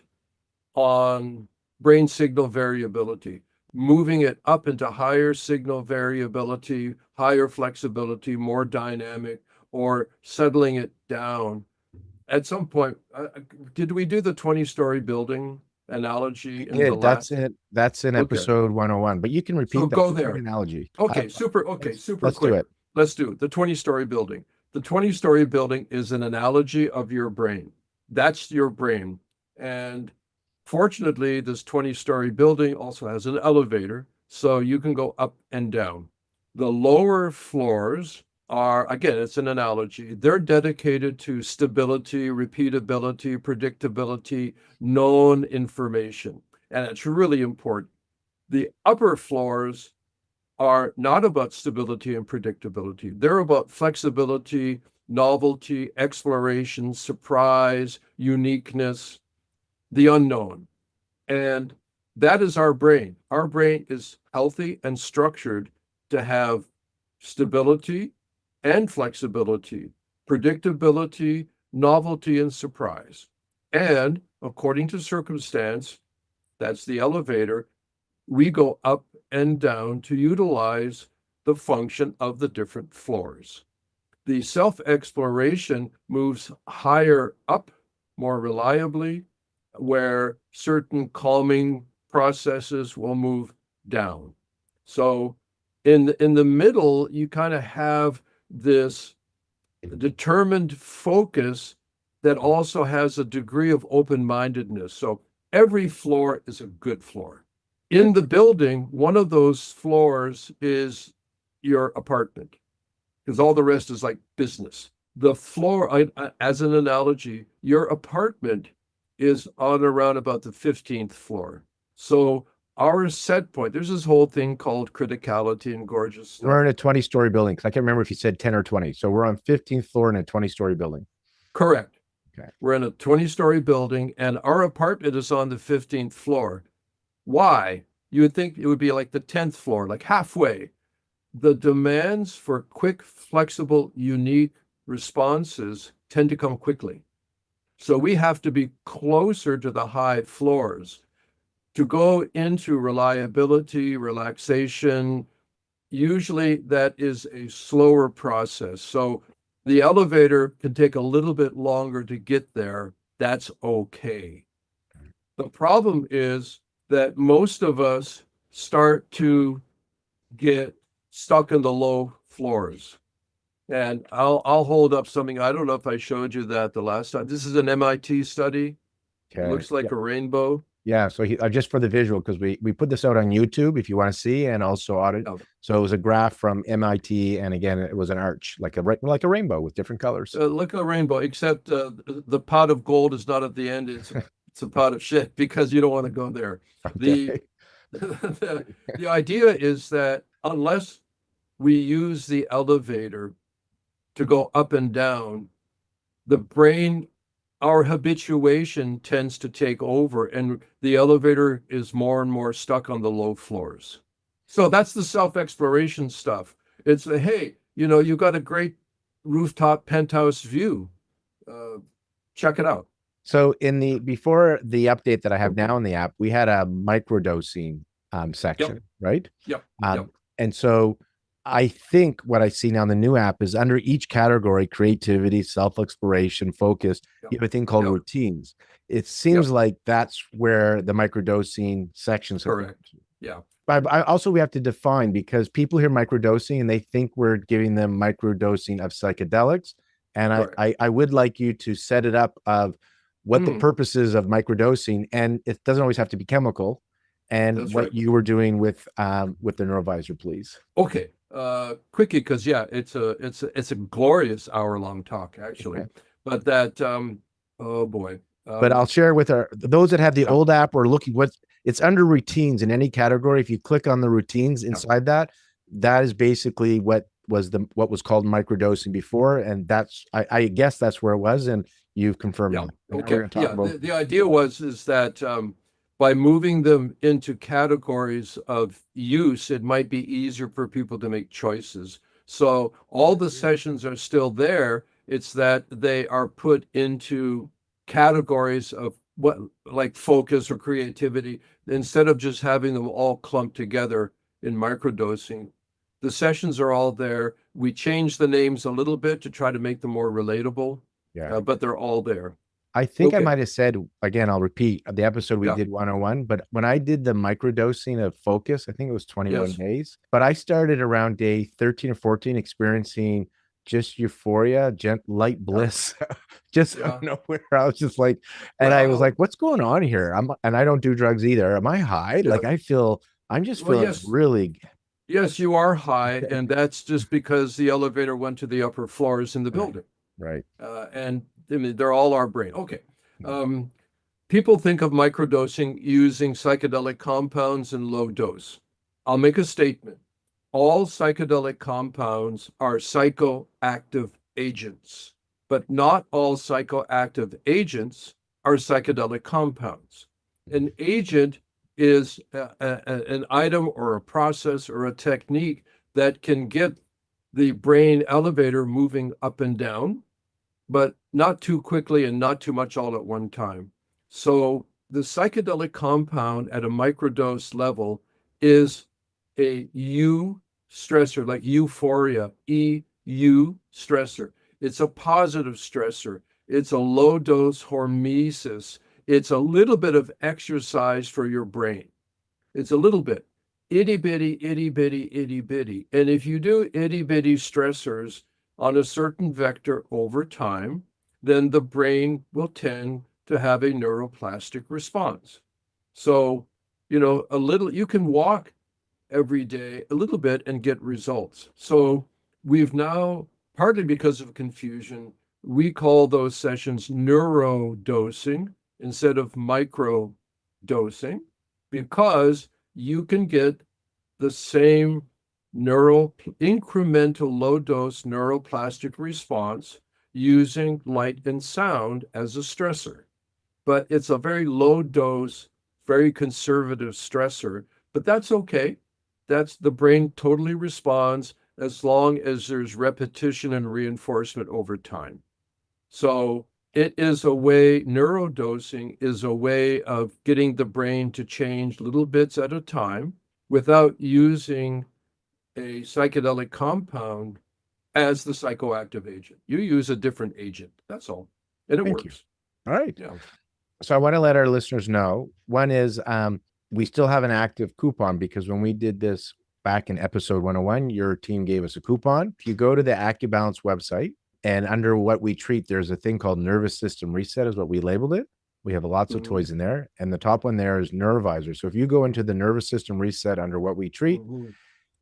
on brain signal variability, moving it up into higher signal variability, higher flexibility, more dynamic, or settling it down. At some point, did we do the 20-story building analogy? That's in episode 101, but you can repeat so go there. Analogy. Super let's quick. Do it. Let's do it. The 20-story building. The 20-story building is an analogy of your brain. That's your brain. And fortunately, this 20-story building also has an elevator, so you can go up and down. The lower floors are, again, it's an analogy. They're dedicated to stability, repeatability, predictability, known information. And it's really important. The upper floors are not about stability and predictability. They're about flexibility, novelty, exploration, surprise, uniqueness, the unknown. And that is our brain. Our brain is healthy and structured to have stability and flexibility, predictability, novelty, and surprise. And according to circumstance, that's the elevator, we go up and down to utilize the function of the different floors. The self-exploration moves higher up more reliably, where certain calming processes will move down. So in the middle, you kind of have this determined focus that also has a degree of open-mindedness. So every floor is a good floor. In the building, one of those floors is your apartment, because all the rest is like business. The floor, as an analogy, your apartment is on around about the 15th floor. So our set point, there's this whole thing called criticality and gorgeous stuff. We're in a 20-story building, because I can't remember if you said 10 or 20. So we're on 15th floor in a 20-story building. Correct. Okay. We're in a 20-story building, and our apartment is on the 15th floor. Why? You would think it would be like the 10th floor, like halfway. The demands for quick, flexible, unique responses tend to come quickly. So we have to be closer to the high floors to go into reliability, relaxation. Usually that is a slower process. So the elevator can take a little bit longer to get there. That's okay. The problem is that most of us start to get stuck in the low floors. And I'll hold up something. I don't know if I showed you that the last time. This is an MIT study. Okay. It looks like a rainbow. Yeah. So just for the visual, because we put this out on YouTube if you want to see, and also audit. Oh. So it was a graph from MIT, and again, it was an arch, like a rainbow with different colors. Like a rainbow, except the pot of gold is not at the end. It's it's a pot of shit because you don't want to go there. Okay. The idea is that unless we use the elevator to go up and down, the brain, our habituation tends to take over, and the elevator is more and more stuck on the low floors. So that's the self-exploration stuff. It's hey, you got a great rooftop penthouse view. Check it out. So before the update that I have now in the app, we had a microdosing section, right? Yep. And so I think what I see now in the new app is under each category, creativity, self-exploration, focus, you have a thing called routines. It seems like that's where the microdosing sections are. Correct. Yeah. But we have to define, because people hear microdosing and they think we're giving them microdosing of psychedelics. And I would like you to set it up of what the purposes of microdosing, and it doesn't always have to be chemical, and what you were doing with the NeuroVizr, please. Okay. Quickie, because it's a glorious hour-long talk, actually. Okay. But that oh boy. But I'll share with those that have the old app or looking it's under routines in any category. If you click on the routines inside that is basically what was called microdosing before, and that's I guess that's where it was, and you've confirmed that. Okay. The idea is that by moving them into categories of use, it might be easier for people to make choices. So all the sessions are still there. It's that they are put into categories of what, like focus or creativity, instead of just having them all clumped together in microdosing. The sessions are all there. We changed the names a little bit to try to make them more relatable, but they're all there. I think I might have said, again, I'll repeat the episode we did 101, but when I did the microdosing of focus, I think it was 21 days, but I started around day 13 or 14 experiencing just euphoria, light bliss, just out of nowhere. I was just like, and I was like, what's going on here? And I don't do drugs either. Am I high? Like I'm just feeling really. Yes, you are high. And that's just because the elevator went to the upper floors in the building. Right. And I mean, they're all our brain. Okay. People think of microdosing using psychedelic compounds in low dose. I'll make a statement. All psychedelic compounds are psychoactive agents, but not all psychoactive agents are psychedelic compounds. An agent is an item or a process or a technique that can get the brain elevator moving up and down, but not too quickly and not too much all at one time. So the psychedelic compound at a microdose level is a U stressor, like euphoria, EU stressor. It's a positive stressor. It's a low dose hormesis. It's a little bit of exercise for your brain. It's a little bit. Itty bitty, itty bitty, itty bitty. And if you do itty bitty stressors on a certain vector over time, then the brain will tend to have a neuroplastic response. So, you can walk every day a little bit and get results. So we've now, partly because of confusion, we call those sessions neurodosing instead of microdosing, because you can get the same incremental low dose neuroplastic response using light and sound as a stressor. But it's a very low dose, very conservative stressor, but that's okay. The brain totally responds as long as there's repetition and reinforcement over time. So it is a way, neurodosing is a way of getting the brain to change little bits at a time without using a psychedelic compound as the psychoactive agent. You use a different agent. That's all. And it works. All right. Yeah. So I want to let our listeners know. One is we still have an active coupon, because when we did this back in episode 101, your team gave us a coupon. If you go to the AccuBalance website and under what we treat, there's a thing called nervous system reset is what we labeled it. We have lots of toys in there. And the top one there is NeuroVizr. So if you go into the nervous system reset under what we treat,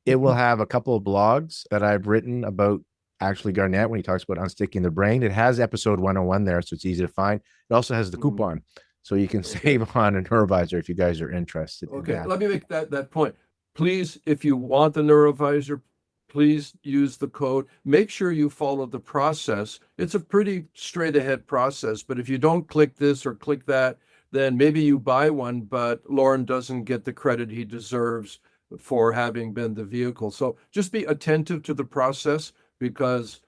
it will have a couple of blogs that I've written about actually Garnet when he talks about unsticking the brain. It has episode 101 there, so it's easy to find. It also has the coupon. So you can save on a NeuroVizr if you guys are interested in Okay, that. let me make that point. Please, if you want the NeuroVizr, please use the code. Make sure you follow the process. It's a pretty straight ahead process, but if you don't click this or click that, then maybe you buy one, but Lorne doesn't get the credit he deserves for having been the vehicle. So just be attentive to the process, because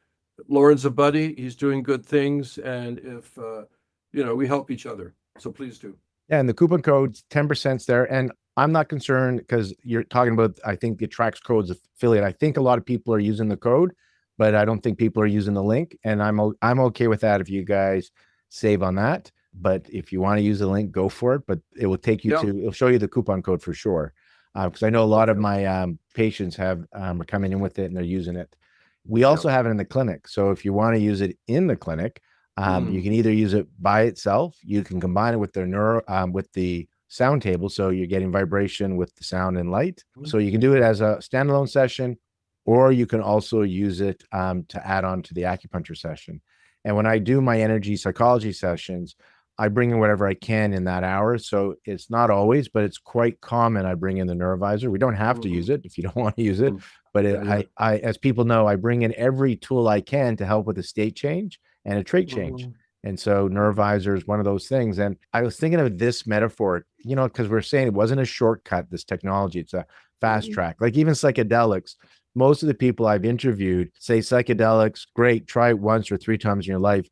Lorne's a buddy. He's doing good things. And if, we help each other. So please do. Yeah, and the coupon code's 10% there. And I'm not concerned because you're talking about, I think it tracks codes affiliate. I think a lot of people are using the code, but I don't think people are using the link. And I'm okay with that if you guys save on that. But if you want to use the link, go for it. But it will take you it'll show you the coupon code for sure. Because I know a lot of my patients are coming in with it and they're using it. We also have it in the clinic. So if you want to use it in the clinic, you can either use it by itself. You can combine it with their with the sound table, so you're getting vibration with the sound and light. So you can do it as a standalone session, or you can also use it to add on to the acupuncture session. And when I do my energy psychology sessions, I bring in whatever I can in that hour. So it's not always, but it's quite common. I bring in the NeuroVizr. We don't have to use it if you don't want to use it, but I, as people know, I bring in every tool I can to help with a state change and a trait change. And so NeuroVizr is one of those things. And I was thinking of this metaphor, because we're saying it wasn't a shortcut, this technology. It's a fast track. Like even psychedelics, most of the people I've interviewed say psychedelics, great, try it once or 3 times in your life.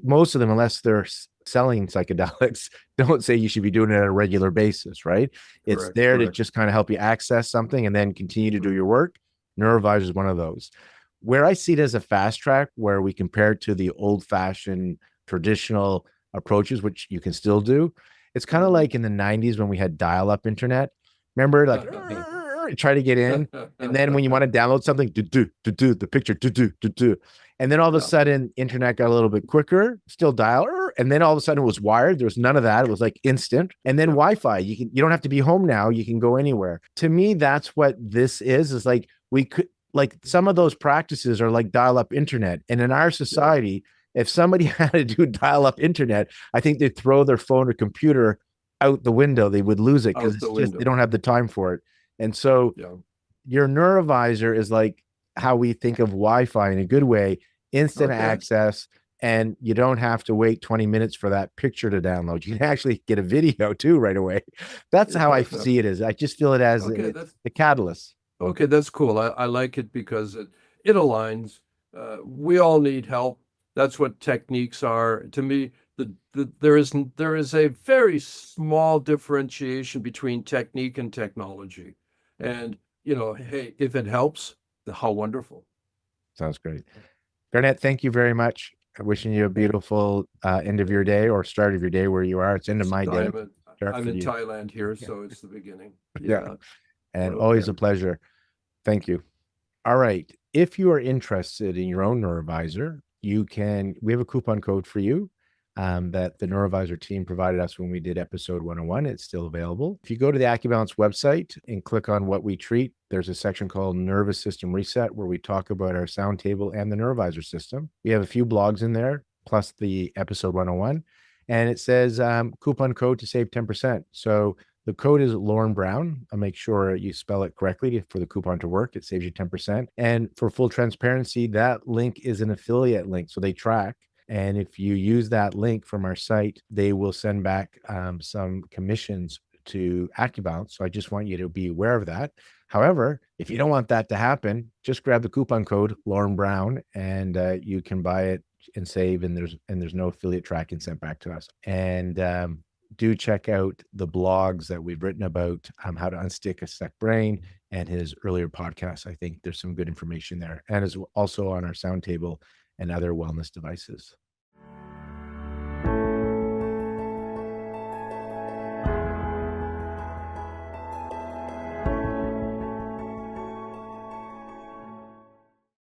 Most of them, unless they're selling psychedelics, don't say you should be doing it on a regular basis, right? It's there to just kind of help you access something and then continue to do your work. NeuroVizr is one of those. Where I see it as a fast track, where we compare it to the old-fashioned traditional approaches, which you can still do. It's kind of like in the 90s when we had dial-up internet. Remember, like try to get in, and then when you want to download something, the picture, and then all of a sudden, internet got a little bit quicker, still dial, and then all of a sudden it was wired. There was none of that. It was like instant, and then Wi-Fi. You don't have to be home now. You can go anywhere. To me, that's what this is like we could. Like some of those practices are like dial-up internet. And in our society, if somebody had to do dial-up internet, I think they'd throw their phone or computer out the window. They would lose it because they don't have the time for it. And so your NeuroVizr is like how we think of Wi-Fi in a good way, instant access, and you don't have to wait 20 minutes for that picture to download. You can actually get a video too right away. That's how I see it as. I just feel it as the catalyst. Okay, that's cool. I like it because it aligns. We all need help. That's what techniques are. To me, there is a very small differentiation between technique and technology. And, hey, if it helps, how wonderful. Sounds great. Garnet, thank you very much. I'm wishing you a beautiful end of your day or start of your day where you are. It's end of my day. I'm in Thailand here, so it's the beginning. Yeah. And always a pleasure. Thank you. All right. If you are interested in your own NeuroVizr, we have a coupon code for you that the NeuroVizr team provided us when we did episode 101. It's still available. If you go to the AcuBalance website and click on what we treat, there's a section called Nervous System Reset where we talk about our sound table and the NeuroVizr system. We have a few blogs in there, plus the episode 101. And it says coupon code to save 10%. So the code is Lorne Brown. I'll make sure you spell it correctly for the coupon to work. It saves you 10%. And for full transparency, that link is an affiliate link. So they track. And if you use that link from our site, they will send back some commissions to AcuBalance. So I just want you to be aware of that. However, if you don't want that to happen, just grab the coupon code Lorne Brown and you can buy it and save. And there's no affiliate tracking sent back to us. And do check out the blogs that we've written about how to unstick a stuck brain and his earlier podcasts. I think there's some good information there, and is also on our sound table and other wellness devices.